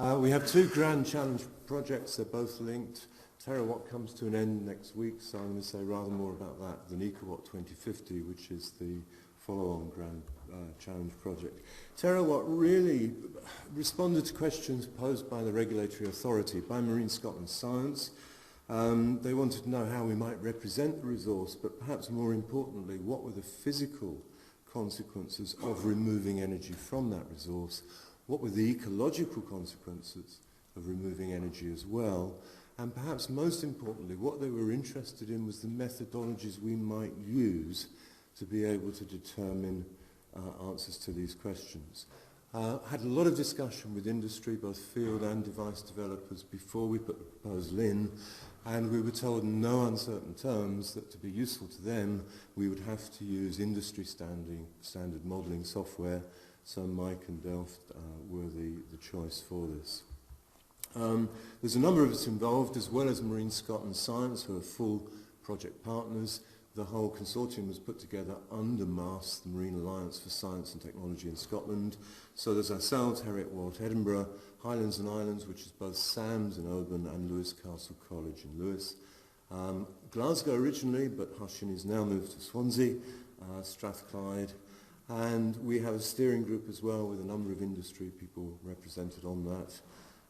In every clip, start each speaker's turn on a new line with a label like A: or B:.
A: We have two grand challenge projects. They're both linked. TERAWATT comes to an end next week, so I'm going to say rather more about that than EcoWatt 2050, which is the follow-on grand challenge project. TERAWATT really responded to questions posed by the regulatory authority, by Marine Scotland Science. They wanted to know how we might represent the resource, but perhaps more importantly, what were the physical consequences of removing energy from that resource? What were the ecological consequences of removing energy as well? And perhaps most importantly, what they were interested in was the methodologies we might use to be able to determine answers to these questions. Had a lot of discussion with industry, both field and device developers, before we put the proposal in, and we were told in no uncertain terms that to be useful to them, we would have to use industry standard modelling software, so Mike and Delft were the choice for this. There's a number of us involved, as well as Marine Scotland Science, who are full project partners. The whole consortium was put together under MASS, the Marine Alliance for Science and Technology in Scotland. So there's ourselves, Heriot-Watt Edinburgh, Highlands and Islands, which is both SAMS in Oban and Lewis Castle College in Lewis. Glasgow originally, but Hushin is now moved to Swansea, Strathclyde. And we have a steering group as well with a number of industry people represented on that.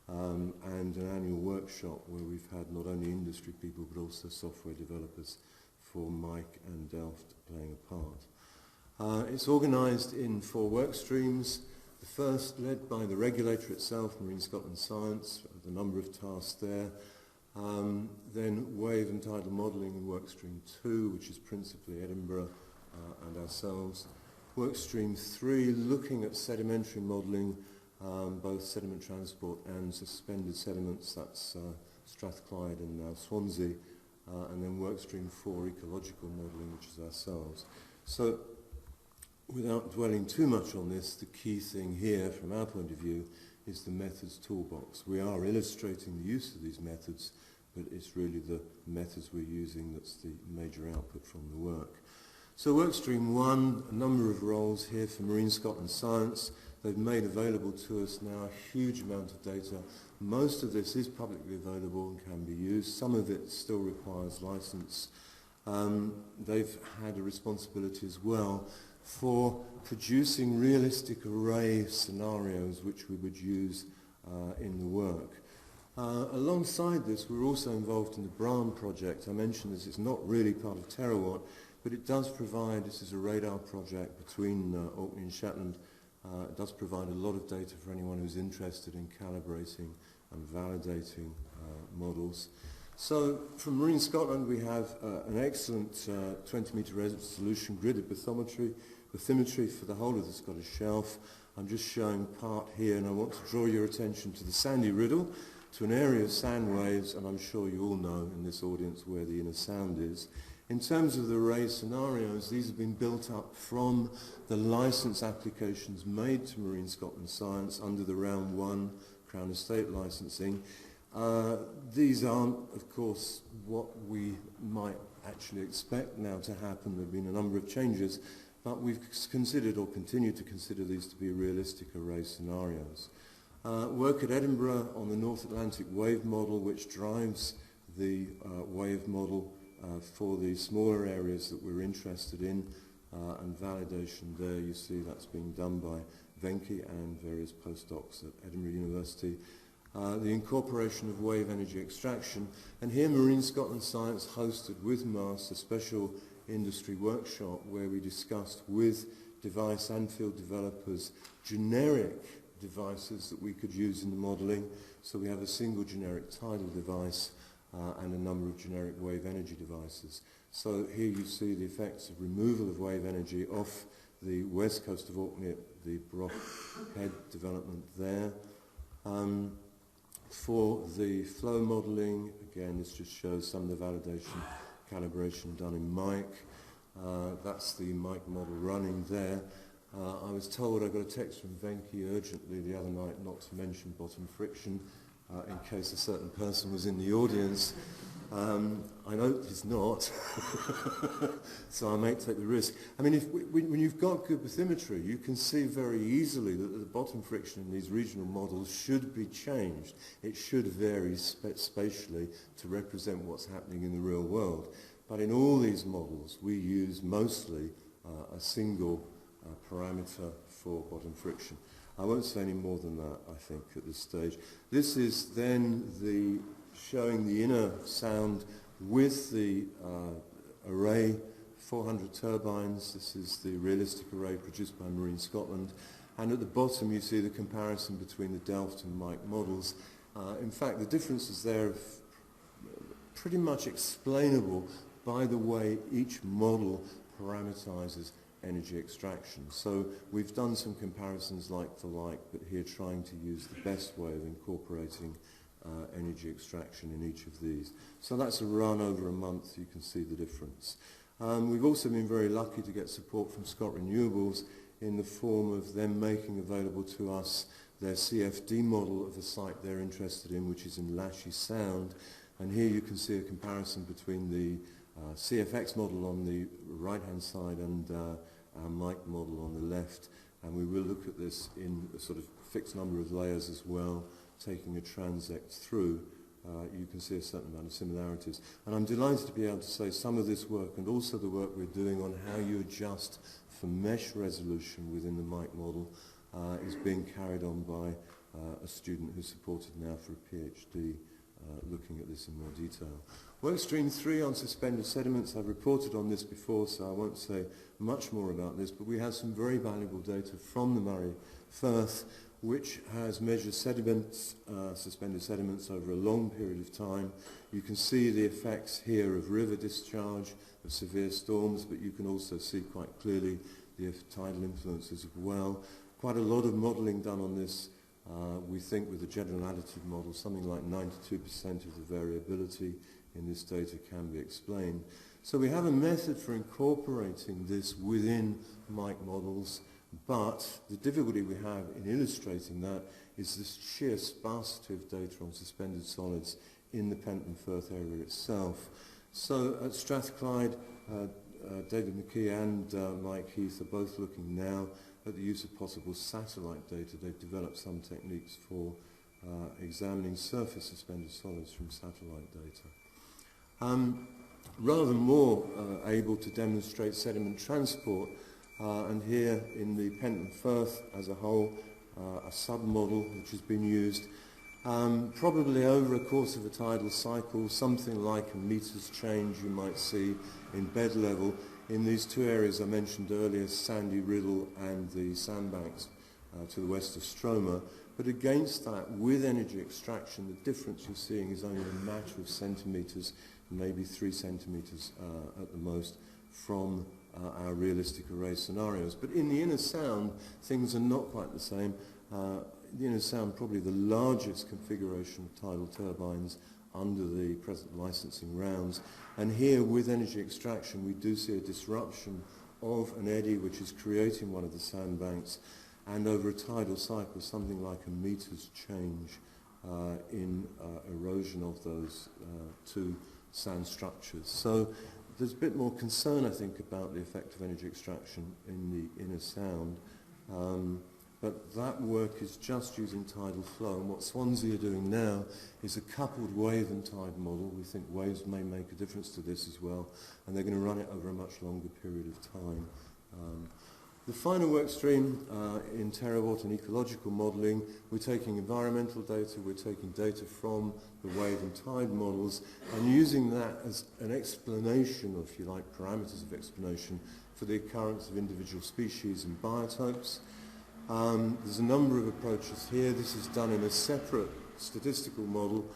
A: And an annual workshop where we've had not only industry people but also software developers for Mike and Delft playing a part. It's organised in 4 work streams. The first led by the regulator itself, Marine Scotland Science, the number of tasks there. Then wave and tidal modelling in work stream 2, which is principally Edinburgh and ourselves. Work stream 3, looking at sedimentary modelling, both sediment transport and suspended sediments, that's Strathclyde and now Swansea, and then work stream 4, ecological modelling, which is ourselves. So without dwelling too much on this, the key thing here from our point of view is the methods toolbox. We are illustrating the use of these methods, but it's really the methods we're using that's the major output from the work. So workstream 1, a number of roles here for Marine Scotland Science. They've made available to us now a huge amount of data. Most of this is publicly available and can be used. Some of it still requires license. They've had a responsibility as well for producing realistic array scenarios which we would use in the work. Alongside this, we're also involved in the BRAM project. I mentioned this, it's not really part of TERAWATT, but it does provide, this is a radar project between Orkney and Shetland. It does provide a lot of data for anyone who's interested in calibrating and validating models. So from Marine Scotland we have an excellent 20-metre resolution gridded bathymetry for the whole of the Scottish Shelf. I'm just showing part here, and I want to draw your attention to the Sandy Riddle, to an area of sand waves, and I'm sure you all know in this audience where the inner sound is. In terms of the array scenarios, these have been built up from the licence applications made to Marine Scotland Science under the Round 1 Crown Estate licensing. These aren't, of course, what we might actually expect now to happen. There have been a number of changes, but we've considered or continue to consider these to be realistic array scenarios. Work at Edinburgh on the North Atlantic wave model, which drives the wave model for the smaller areas that we're interested in, and validation there, you see that's being done by Venki and various postdocs at Edinburgh University. The incorporation of wave energy extraction, and here Marine Scotland Science hosted with MASS a special industry workshop where we discussed with device and field developers generic devices that we could use in the modelling. So we have a single generic tidal device and a number of generic wave energy devices. So here you see the effects of removal of wave energy off the west coast of Orkney, the Brock Head development there. For the flow modelling, again this just shows some of the validation calibration done in Mike. That's the Mike model running there. I was told I got a text from Venki urgently the other night not to mention bottom friction in case a certain person was in the audience. I know it's not, so I may take the risk. I mean, when you've got good bathymetry, you can see very easily that the bottom friction in these regional models should be changed. It should vary spatially to represent what's happening in the real world. But in all these models, we use mostly a single parameter for bottom friction. I won't say any more than that, I think, at this stage. This is then showing the inner sound with the array, 400 turbines. This is the realistic array produced by Marine Scotland. And at the bottom you see the comparison between the Delft and Mike models. In fact, the differences there are pretty much explainable by the way each model parameterizes energy extraction. So we've done some comparisons like for like, but here trying to use the best way of incorporating energy extraction in each of these. So that's a run over a month. You can see the difference. We've also been very lucky to get support from Scott Renewables in the form of them making available to us their CFD model of the site they're interested in, which is in Lashy Sound. And here you can see a comparison between the CFX model on the right-hand side and our Mike model on the left. And we will look at this in a sort of fixed number of layers as well, taking a transect through. You can see a certain amount of similarities. And I'm delighted to be able to say some of this work and also the work we're doing on how you adjust for mesh resolution within the Mike model is being carried on by a student who's supported now for a PhD looking at this in more detail. Workstream 3 on suspended sediments. I've reported on this before, so I won't say much more about this, but we have some very valuable data from the Murray Firth, which has measured sediments, suspended sediments over a long period of time. You can see the effects here of river discharge, of severe storms, but you can also see quite clearly the tidal influences as well. Quite a lot of modelling done on this. We think with the general additive model, something like 92% of the variability in this data can be explained. So we have a method for incorporating this within Mike models, but the difficulty we have in illustrating that is this sheer sparsity of data on suspended solids in the Pentland Firth area itself. So at Strathclyde, David McKee and Mike Heath are both looking now at the use of possible satellite data. They've developed some techniques for examining surface suspended solids from satellite data. Rather more able to demonstrate sediment transport, and here in the Pentland Firth as a whole, a sub-model which has been used probably over a course of a tidal cycle, something like a meter's change you might see in bed level in these two areas I mentioned earlier, Sandy Riddle and the sandbanks to the west of Stroma. But against that, with energy extraction, the difference you're seeing is only a matter of centimetres, maybe 3 centimetres at the most, from our realistic array scenarios. But in the inner sound, things are not quite the same. The inner sound, probably the largest configuration of tidal turbines under the present licensing rounds. And here, with energy extraction, we do see a disruption of an eddy which is creating one of the sandbanks, and over a tidal cycle, something like a meter's change in erosion of those two sand structures. So there's a bit more concern, I think, about the effect of energy extraction in the inner sound. But that work is just using tidal flow. And what Swansea are doing now is a coupled wave and tide model. We think waves may make a difference to this as well. And they're going to run it over a much longer period of time. The final work stream in TERAWATT and ecological modelling, we're taking environmental data, we're taking data from the wave and tide models, and using that as an explanation, or if you like, parameters of explanation for the occurrence of individual species and biotopes. There's a number of approaches here. This is done in a separate statistical model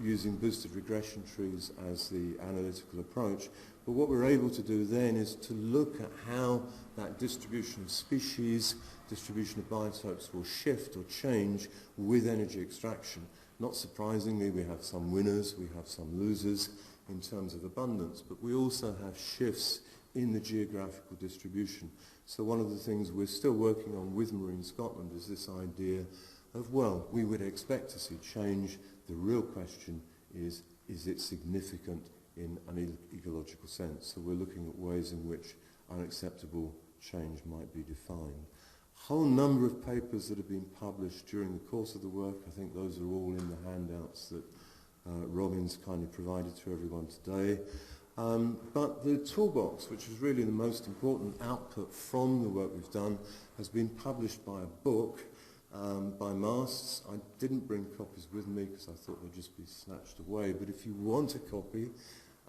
A: using boosted regression trees as the analytical approach. But what we're able to do then is to look at how that distribution of species, distribution of biotopes will shift or change with energy extraction. Not surprisingly, we have some winners, we have some losers in terms of abundance, but we also have shifts in the geographical distribution. So one of the things we're still working on with Marine Scotland is this idea of, well, we would expect to see change. The real question is is it significant in an ecological sense? So we're looking at ways in which unacceptable change might be defined. Whole number of papers that have been published during the course of the work. I think those are all in the handouts that Robin's kindly provided to everyone today. But the toolbox, which is really the most important output from the work we've done, has been published by a book by Masts. I didn't bring copies with me because I thought they'd just be snatched away, but if you want a copy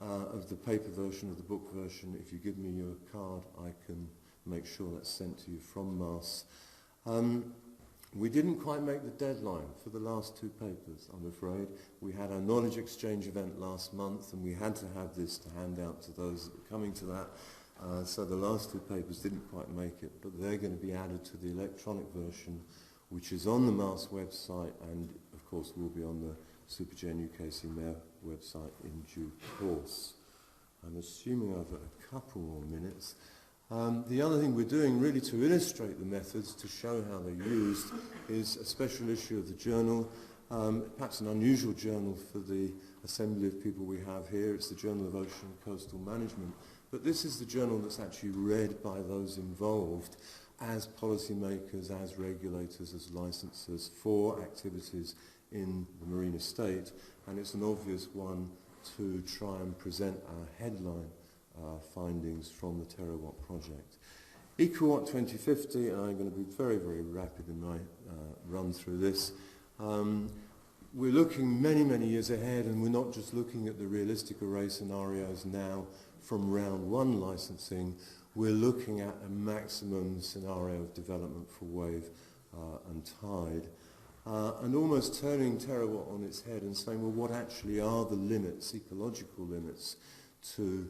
A: of the paper version, of the book version, if you give me your card, I can make sure that's sent to you from Masts. We didn't quite make the deadline for the last two papers, I'm afraid. We had our knowledge exchange event last month, and we had to have this to hand out to those that were coming to that. So the last two papers didn't quite make it, but they're going to be added to the electronic version, which is on the Mars website, and of course will be on the SuperGen Uk Centre website in due course. I'm assuming I've got a couple more minutes. The other thing we're doing really to illustrate the methods, to show how they're used, is a special issue of the journal, perhaps an unusual journal for the assembly of people we have here. It's the Journal of Ocean and Coastal Management. But this is the journal that's actually read by those involved as policymakers, as regulators, as licensors for activities in the marine estate. And it's an obvious one to try and present our headline findings from the TERAWATT project. EcoWatt 2050, and I'm going to be very, very rapid in my run through this. We're looking many, many years ahead, and we're not just looking at the realistic array scenarios now from round one licensing. We're looking at a maximum scenario of development for wave and tide, and almost turning TERAWATT on its head and saying, well, what actually are the limits, ecological limits, to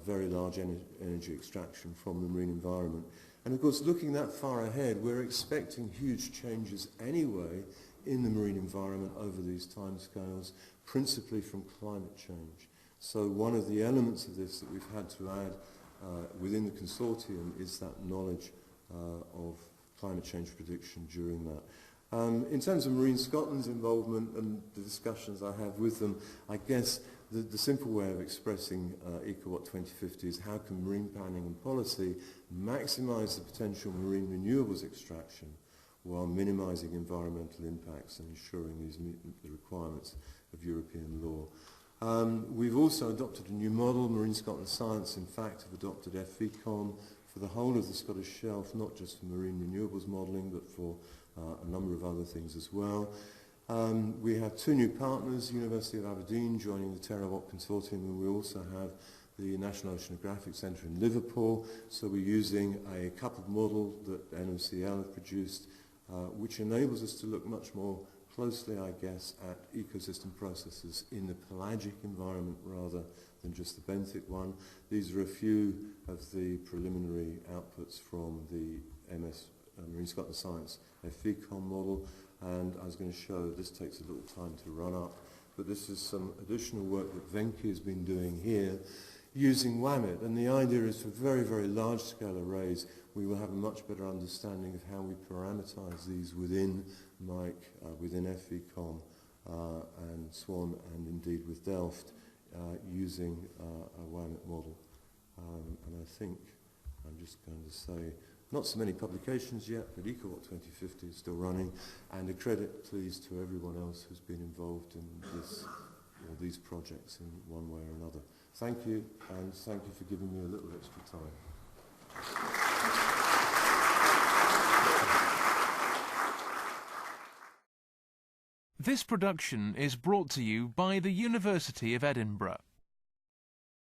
A: very large energy extraction from the marine environment. And of course, looking that far ahead, we're expecting huge changes anyway in the marine environment over these timescales, principally from climate change. So one of the elements of this that we've had to add within the consortium is that knowledge of climate change prediction during that. In terms of Marine Scotland's involvement and the discussions I have with them, I guess the simple way of expressing EcoWatt 2050 is how can marine planning and policy maximise the potential marine renewables extraction while minimising environmental impacts and ensuring these meet the requirements of European law. We've also adopted a new model. Marine Scotland Science, in fact, have adopted FVCOM for the whole of the Scottish Shelf, not just for marine renewables modelling, but for a number of other things as well. We have two new partners, University of Aberdeen joining the TERAWATT consortium, and we also have the National Oceanographic Centre in Liverpool. So we're using a coupled model that NOCL have produced, which enables us to look much more closely, I guess, at ecosystem processes in the pelagic environment rather than just the benthic one. These are a few of the preliminary outputs from the Marine Scotland Science FVCOM model, and I was going to show, this takes a little time to run up, but this is some additional work that Venki has been doing here using WAMIT, and the idea is for very, very large scale arrays we will have a much better understanding of how we parameterize these within MIC, within FVCOM and SWAN, and indeed with Delft using a WAMIT model. And I think I'm just going to say, not so many publications yet, but EcoWatt 2050 is still running, and a credit please to everyone else who's been involved in this, or these projects in one way or another. Thank you, and thank you for giving me a little extra time.
B: This production is brought to you by the University of Edinburgh.